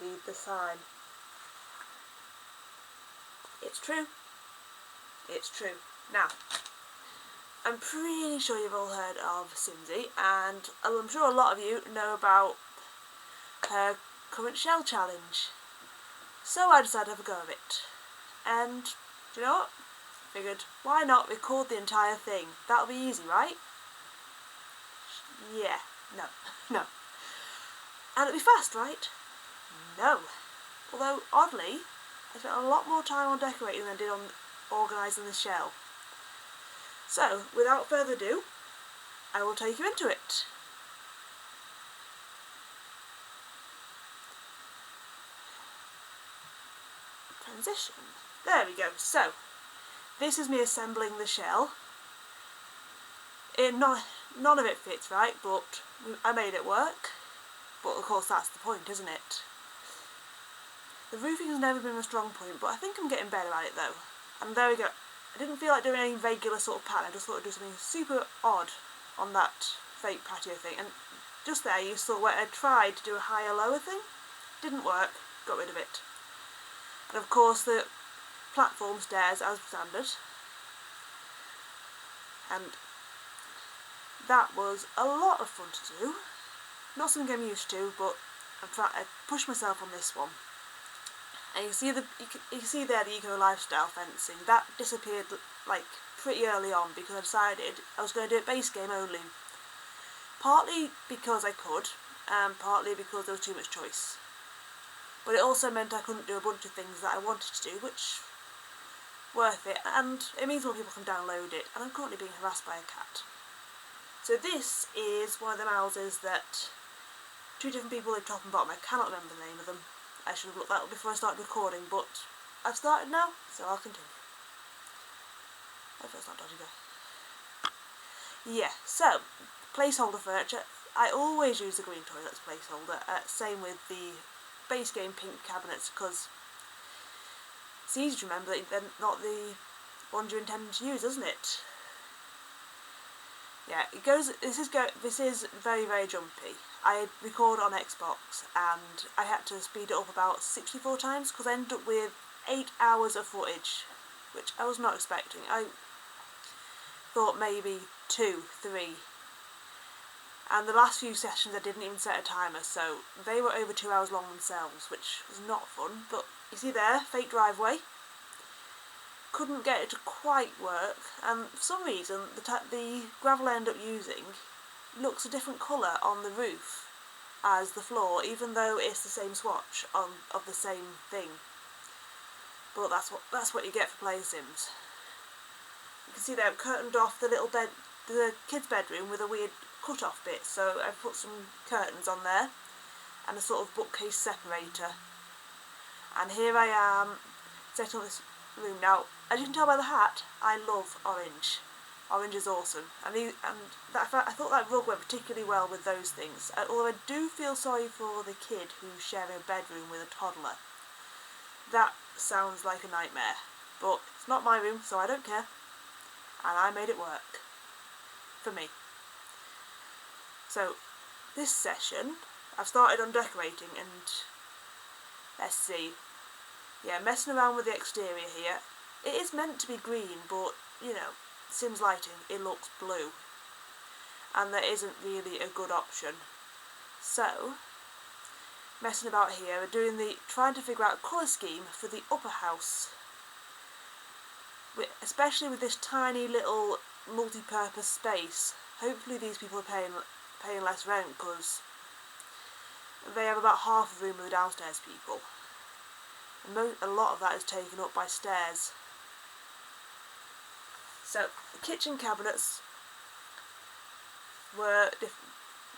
read the sign. It's true. It's true. Now, I'm pretty sure you've all heard of Simsie, and I'm sure a lot of you know about her current shell challenge. So I decided to have a go of it. And, do you know what? Figured, why not record the entire thing? That'll be easy, right? Yeah. No. No. And it'll be fast, right? No. Although, oddly, I spent a lot more time on decorating than I did on organising the shell. So, without further ado, I will take you into it. Transition. There we go. So, this is me assembling the shell. None of it fits right, but I made it work. But of course that's the point, isn't it? The roofing has never been a strong point, but I think I'm getting better at it though. And there we go. I didn't feel like doing any regular sort of pattern, I just thought I'd do something super odd on that fake patio thing. And just there you saw where I tried to do a higher lower thing. Didn't work, got rid of it. And of course the platform stairs as standard. And that was a lot of fun to do. Not something I'm used to, but I pushed myself on this one. And you can see there the eco lifestyle fencing. That disappeared like pretty early on because I decided I was going to do it base game only. Partly because I could, and partly because there was too much choice. But it also meant I couldn't do a bunch of things that I wanted to do, which worth it, and it means more people can download it, and I'm currently being harassed by a cat. So this is one of the houses that two different people live top and bottom. I cannot remember the name of them. I should have looked that up before I started recording, but I've started now, so I'll continue. Hopefully it's not dodgy though. Yeah, so, placeholder furniture. I always use the green toilets placeholder, same with the base game pink cabinets, because it's easy to remember that they're not the ones you're intending to use, isn't it? Yeah, it goes. This is very, very jumpy. I record on Xbox and I had to speed it up about 64 times because I ended up with 8 hours of footage, which I was not expecting. I thought maybe 2, 3. And the last few sessions I didn't even set a timer, so they were over 2 hours long themselves, which was not fun. But you see there, fake driveway. Couldn't get it to quite work, and for some reason the gravel I ended up using looks a different colour on the roof as the floor, even though it's the same swatch of the same thing. But that's what you get for playing Sims. You can see there I've curtained off the kids' bedroom with a weird cut-off bit, so I've put some curtains on there and a sort of bookcase separator. And here I am setting up this room. Now, as you can tell by the hat, I love orange. Orange is awesome, and I thought that rug went particularly well with those things. Although I do feel sorry for the kid who's sharing a bedroom with a toddler. That sounds like a nightmare, but it's not my room, so I don't care. And I made it work. For me. So, this session, I've started on decorating, and let's see. Yeah, messing around with the exterior here. It is meant to be green, but, you know, Sims lighting, it looks blue. And there isn't really a good option. So, messing about here, trying to figure out a colour scheme for the upper house. Especially with this tiny little multi-purpose space. Hopefully these people are paying less rent, because they have about half the room of the downstairs people. A lot of that is taken up by stairs. So, the kitchen cabinets were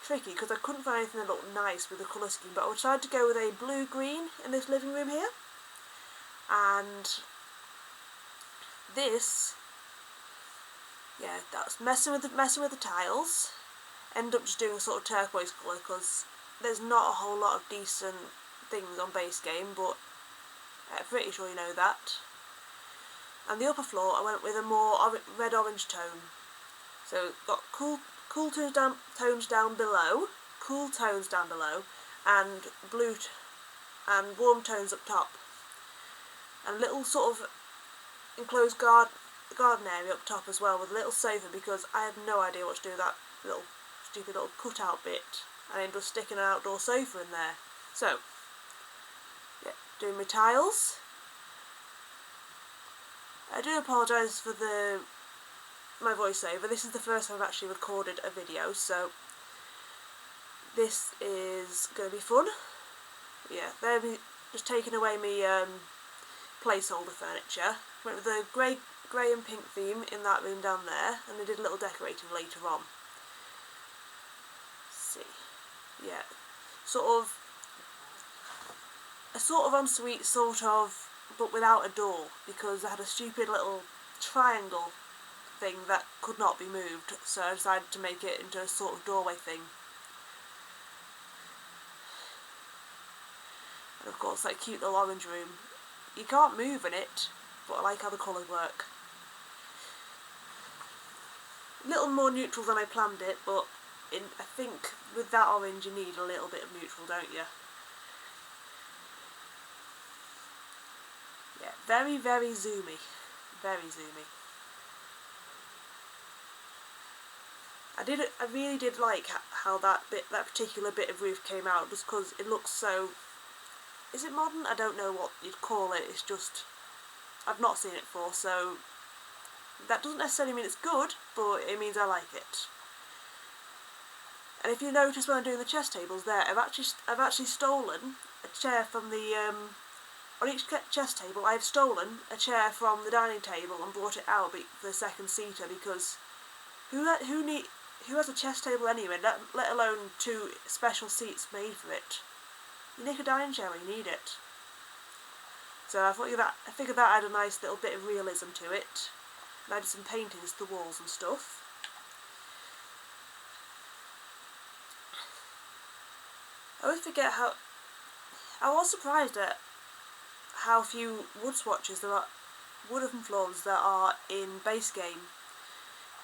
tricky because I couldn't find anything that looked nice with the colour scheme, but I decided to go with a blue-green in this living room here. And this, yeah, that's messing with the tiles. End up just doing a sort of turquoise colour because there's not a whole lot of decent things on base game, but I'm pretty sure you know that. And the upper floor I went with a more red-orange tone. So got cool tones down below, and blue and warm tones up top, and a little sort of enclosed garden area up top as well with a little sofa, because I had no idea what to do with that little stupid little cutout bit, and I ended up sticking an outdoor sofa in there. So, yeah, doing my tiles. I do apologise for my voiceover. This is the first time I've actually recorded a video, so this is going to be fun. Yeah, they're just taking away my placeholder furniture. Went with the grey and pink theme in that room down there, and they did a little decorating later on. Let's see, yeah, a sort of ensuite, but without a door, because I had a stupid little triangle thing that could not be moved, so I decided to make it into a sort of doorway thing. And of course that cute little orange room. You can't move in it, but I like how the colours work. A little more neutral than I planned it, but I think with that orange you need a little bit of neutral, don't you? Yeah, very, very zoomy. Very zoomy. I really did like how that particular bit of roof came out, just because it looks so... Is it modern? I don't know what you'd call it. It's just... I've not seen it before, so... That doesn't necessarily mean it's good, but it means I like it. And if you notice when I'm doing the chess tables there, I've actually stolen a chair from the... on each chess table I've stolen a chair from the dining table and brought it out for the second seater, because who has a chess table anyway, let alone 2 special seats made for it? You nick a dining chair when you need it. So I figured that had a nice little bit of realism to it. And I did some paintings to the walls and stuff. I always forget how... I was surprised at how few wood swatches there are, wooden floors there are in base game.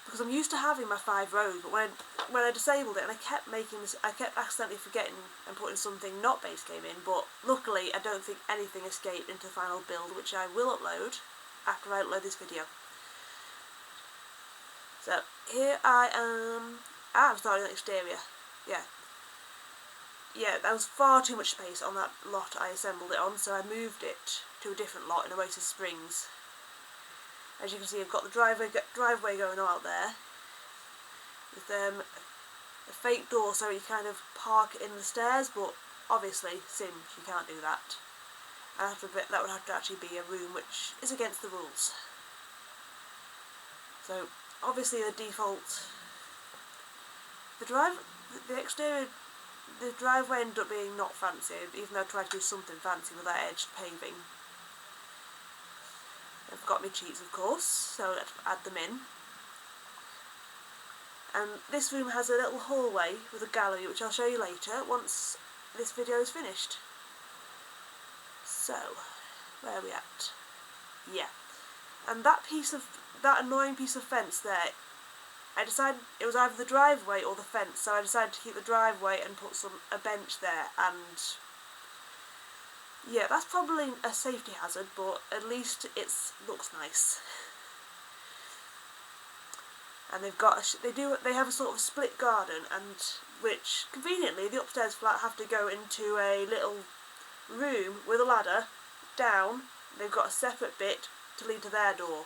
Because I'm used to having my 5 rows, but when I disabled it, and I kept accidentally forgetting and putting something not base game in, but luckily I don't think anything escaped into the final build, which I will upload after I upload this video. So here I am. I'm starting the exterior. Yeah, there was far too much space on that lot I assembled it on, so I moved it to a different lot in Oasis Springs. As you can see, I've got the driveway going on out there, with a fake door so you kind of park in the stairs, but obviously, Sims, you can't do that. And after a bit, that would have to actually be a room, which is against the rules. So, obviously the default... The exterior... The driveway ended up being not fancy, even though I tried to do something fancy with that edged paving. I've got my cheats, of course, so let's add them in. And this room has a little hallway with a gallery, which I'll show you later once this video is finished. So, where are we at? Yeah. And that annoying piece of fence there, I decided it was either the driveway or the fence, so I decided to keep the driveway and put a bench there, and yeah, that's probably a safety hazard, but at least it looks nice. And they have a sort of split garden, and which conveniently the upstairs flat have to go into a little room with a ladder down. They've got a separate bit to lead to their door,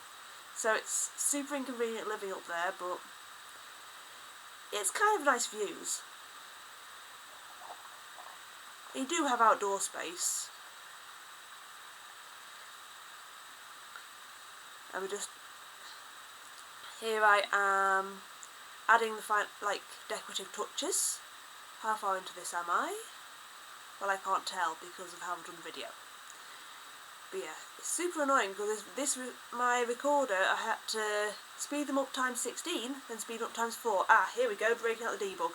so it's super inconvenient living up there, but it's kind of nice views. You do have outdoor space. And here I am adding the decorative touches. How far into this am I? Well, I can't tell because of how I've done the video. But yeah, it's super annoying because my recorder, I had to speed them up times 16, then speed them up times 4. Ah, here we go, breaking out the debug.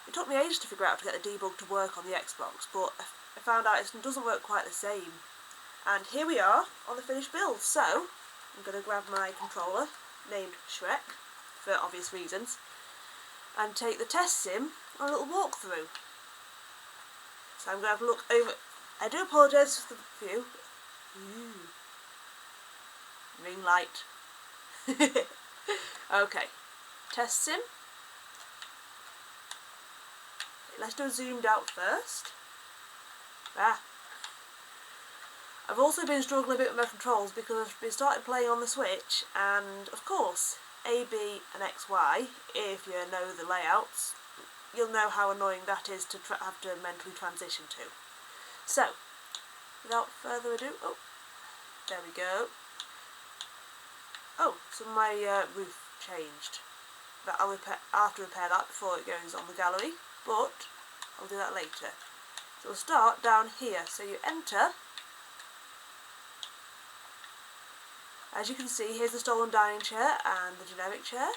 It took me ages to figure out how to get the debug to work on the Xbox, but I found out it doesn't work quite the same. And here we are on the finished build. So, I'm going to grab my controller, named Shrek, for obvious reasons, and take the test sim on a little walkthrough. So I'm going to have a look over. I do apologise for the view. Ring light. Okay, test sim. Let's do a zoomed out first. I've also been struggling a bit with my controls because I've been started playing on the Switch, and of course A, B and X, Y, if you know the layouts, you'll know how annoying that is to have to mentally transition to. So, without further ado, oh, there we go. Oh, so my roof changed. But I'll have to repair that before it goes on the gallery, but I'll do that later. So we'll start down here. So you enter. As you can see, here's the stolen dining chair and the generic chair.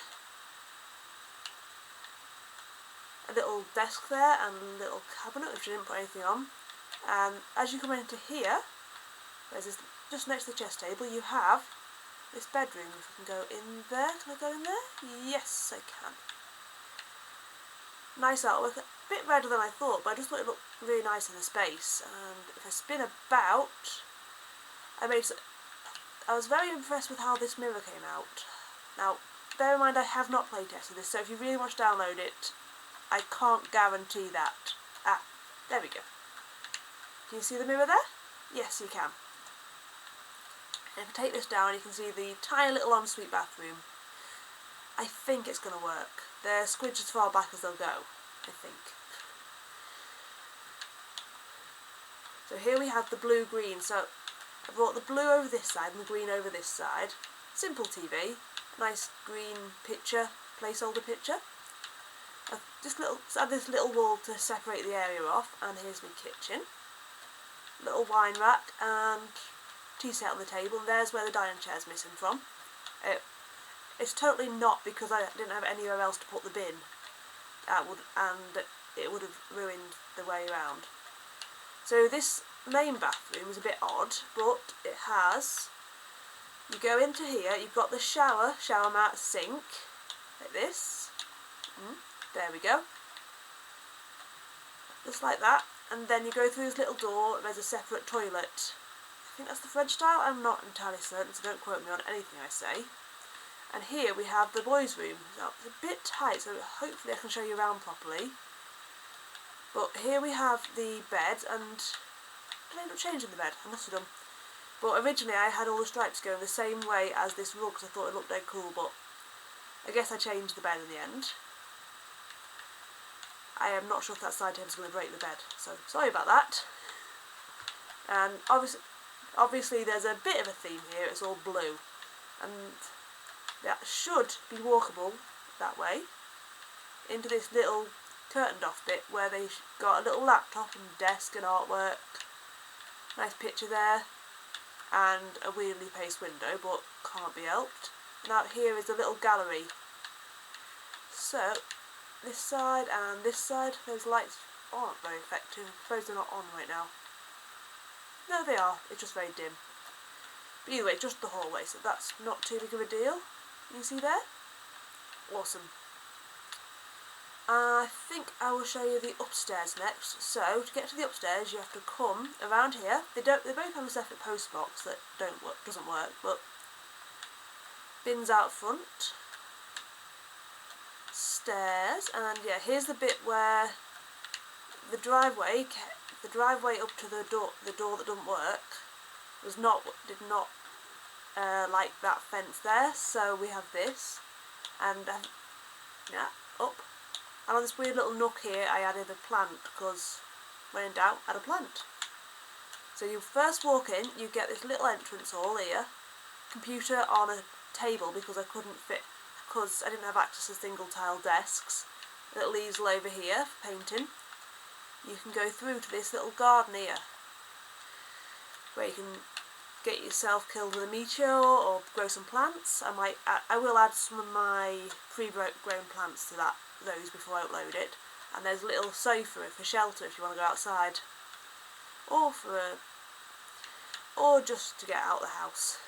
A little desk there and a little cabinet which I didn't put anything on. And as you come into here, there's this, just next to the chess table, you have this bedroom. If I can go in there, can I go in there? Yes, I can. Nice artwork, a bit redder than I thought, but I just thought it looked really nice in the space. And if I spin about, I was very impressed with how this mirror came out. Now, bear in mind I have not play tested this, so if you really want to download it, I can't guarantee that. There we go. Can you see the mirror there? Yes, you can. And if I take this down, you can see the tiny little ensuite bathroom. I think it's going to work. They're squidged as far back as they'll go, I think. So here we have the blue-green. So I brought the blue over this side and the green over this side. Simple TV, nice green picture, placeholder picture. Just add this little wall to separate the area off, and here's my kitchen. Little wine rack and tea set on the table, and there's where the dining chair's missing from. It's totally not because I didn't have anywhere else to put the bin. And it would have ruined the way around. So this main bathroom is a bit odd, but it has, you go into here, you've got the shower mat, sink, like this. There we go. Just like that. And then you go through this little door, there's a separate toilet. I think that's the French style, I'm not entirely certain, so don't quote me on anything I say. And here we have the boys' room. Now, it's a bit tight, so hopefully I can show you around properly. But here we have the bed, and I ended up changing the bed, I must have done. But originally I had all the stripes going the same way as this rug, because I thought it looked dead cool, but I guess I changed the bed in the end. I am not sure if that side table's going to break the bed, so sorry about that. And obviously there's a bit of a theme here, it's all blue. And that should be walkable that way into this little curtained off bit where they got a little laptop and desk and artwork. Nice picture there, and a weirdly placed window, but can't be helped. And out here is a little gallery. So this side and this side, those lights aren't very effective. I suppose they're not on right now. No, they are, it's just very dim. But either way, just the hallway, so that's not too big of a deal. You see there? Awesome. I think I will show you the upstairs next. So to get to the upstairs, you have to come around here. They both have a separate post box that doesn't work, but bins out front, stairs, and yeah, here's the bit where the driveway up to the door that doesn't work did not like that fence there, so we have this, and yeah, up. And on this weird little nook here I added a plant, because when in doubt, add a plant. So you first walk in, you get this little entrance hall here, computer on a table because I didn't have access to single tile desks, little easel over here for painting. You can go through to this little garden here, where you can get yourself killed with a meteor or grow some plants. I will add some of my pre-grown plants to those before I upload it. And there's a little sofa for shelter if you want to go outside, or just to get out of the house.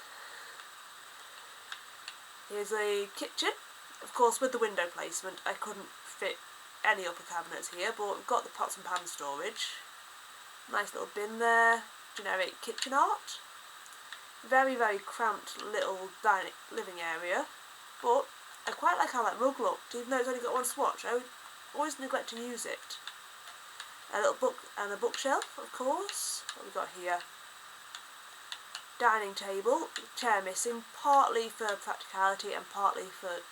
Here's a kitchen. Of course, with the window placement, I couldn't fit any upper cabinets here, but we've got the pots and pan storage. Nice little bin there, generic kitchen art. Very, very cramped little living area, but I quite like how that rug looked, even though it's only got one swatch. I always neglect to use it. A little book and a bookshelf, of course. What have we got here? Dining table, chair missing, partly for practicality and partly for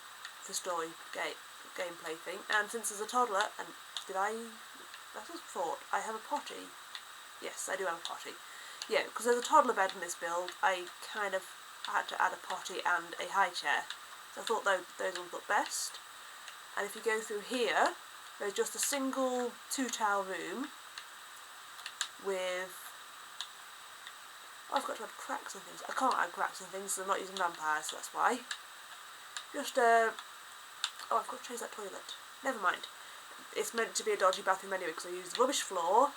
story gameplay thing. And since there's a toddler, and that was thought, I have a potty. Yes, I do have a potty. Yeah, because there's a toddler bed in this build, I kind of had to add a potty and a high chair. So I thought those ones look best. And if you go through here, there's just a single 2-towel room with... Oh, I've got to add cracks and things. I can't add cracks and things, so I'm not using vampires, so that's why. Just oh, I've got to change that toilet. Never mind. It's meant to be a dodgy bathroom anyway, because I used rubbish floor,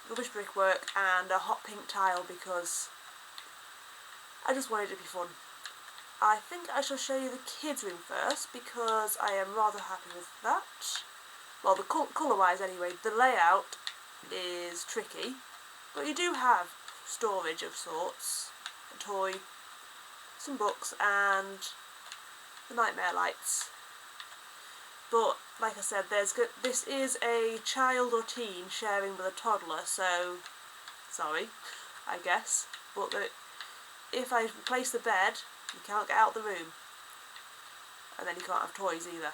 rubbish brickwork, and a hot pink tile because I just wanted it to be fun. I think I shall show you the kids' room first, because I am rather happy with that. Well, the colour-wise anyway, the layout is tricky, but you do have storage of sorts, a toy, some books, and the nightmare lights. But like I said, this is a child or teen sharing with a toddler, so sorry, I guess. But if I replace the bed, you can't get out the room, and then you can't have toys either.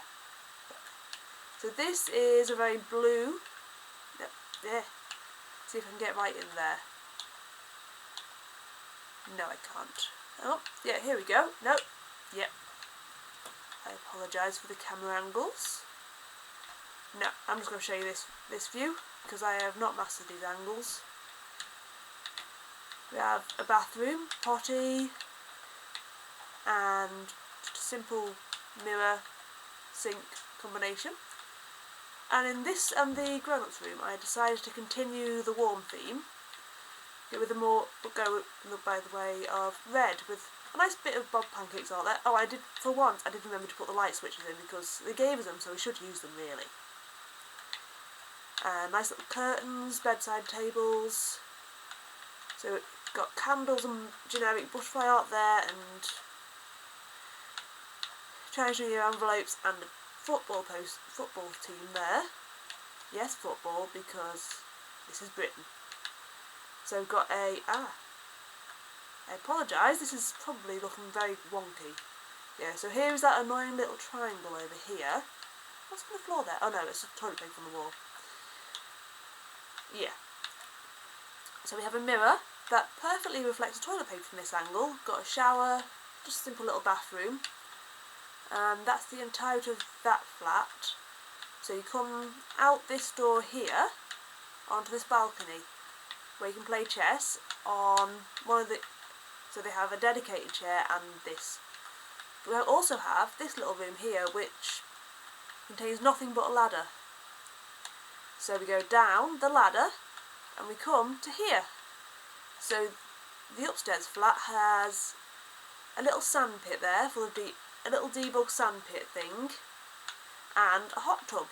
So this is a very blue. Yeah. See if I can get right in there. No, I can't. Oh, yeah, here we go. No, yep. I apologise for the camera angles. No, I'm just going to show you this view, because I have not mastered these angles. We have a bathroom, potty, and just a simple mirror sink combination. And in this and the grown-ups room, I decided to continue the warm theme. With a more, by the way, of red, with a nice bit of bob pancakes out there. Oh, for once, I did remember to put the light switches in, because they gave us them, so we should use them, really. Nice little curtains, bedside tables. So we've got candles and generic butterfly art there, and Chinese New Year envelopes, and a football team there. Yes, football, because this is Britain. So we've got I apologise, this is probably looking very wonky. Yeah, so here is that annoying little triangle over here. What's on the floor there? Oh no, it's a toilet paper on the wall. Yeah. So we have a mirror that perfectly reflects the toilet paper from this angle. Got a shower, just a simple little bathroom. And that's the entirety of that flat. So you come out this door here onto this balcony, where you can play chess on one of the... So they have a dedicated chair and this. We also have this little room here, which contains nothing but a ladder. So we go down the ladder and we come to here. So the upstairs flat has a little sand pit there, full of a little debug sand pit thing, and a hot tub,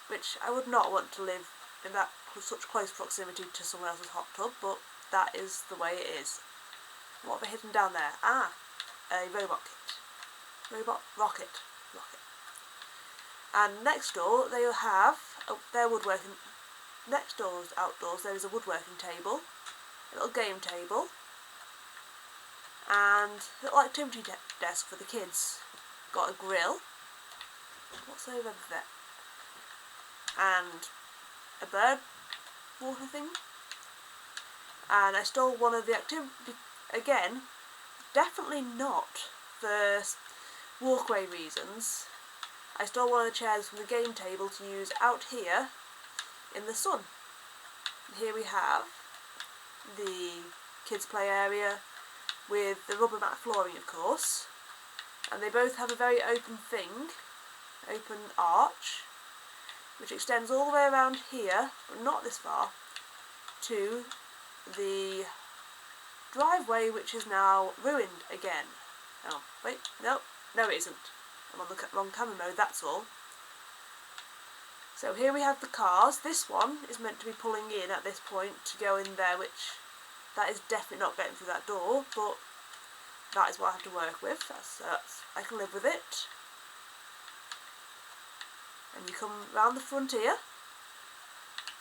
which I would not want to live in such close proximity to someone else's hot tub, but that is the way it is. What have I hidden down there? Ah, a robot kit. Rocket. And next door they have their woodworking. Next door's outdoors there is a woodworking table, a little game table, and a little activity desk for the kids. Got a grill. What's over there? And a bird water thing. And I stole one of the activity, again, definitely not for walkway reasons. I stole one of the chairs from the game table to use out here in the sun. Here we have the kids' play area with the rubber mat flooring, of course, and they both have a very open arch, which extends all the way around here, but not this far, to the driveway, which is now ruined again. Oh, wait, no it isn't. I'm on the wrong camera mode, that's all. So here we have the cars. This one is meant to be pulling in at this point to go in there, which that is definitely not getting through that door, but that is what I have to work with. I can live with it. And you come round the front here.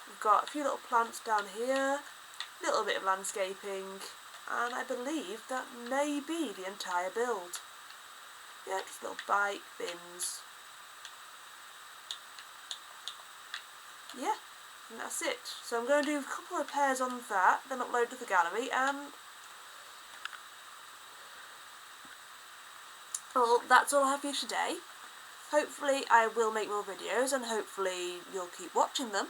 We've got a few little plants down here, a little bit of landscaping, and I believe that may be the entire build. Yeah, just little bike bins. Yeah, and that's it. So I'm going to do a couple of repairs on that, then upload to the gallery, and well, that's all I have for you today. Hopefully I will make more videos, and hopefully you'll keep watching them.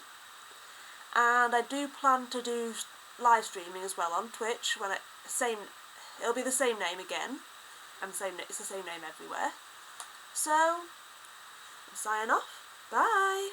And I do plan to do live streaming as well on Twitch. It'll be the same name again, and it's the same name everywhere. So, I'm signing off. Bye!